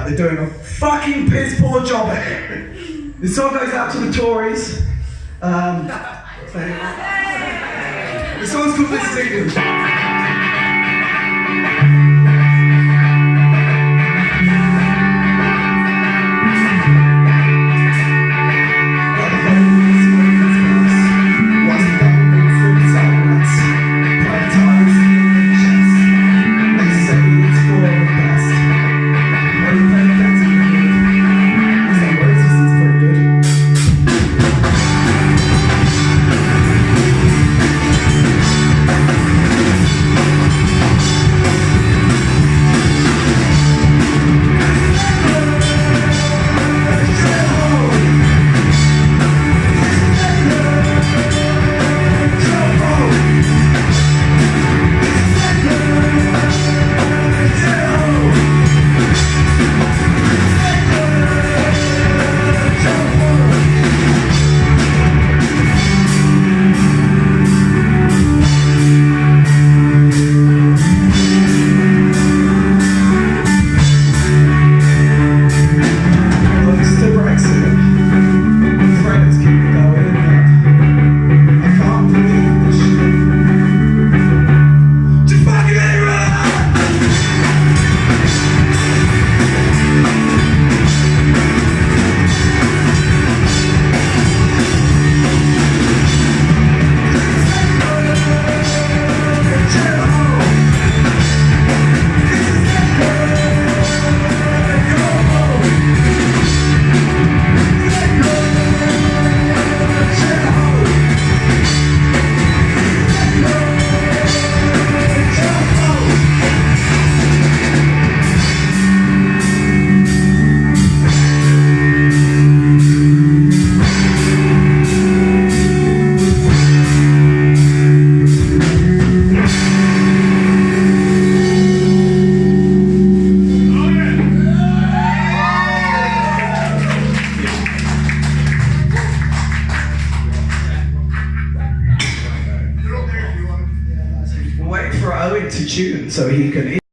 They're doing a fucking piss poor job at it. This song goes out to the Tories. The song's called This Is England. Wait for Owen to tune so he can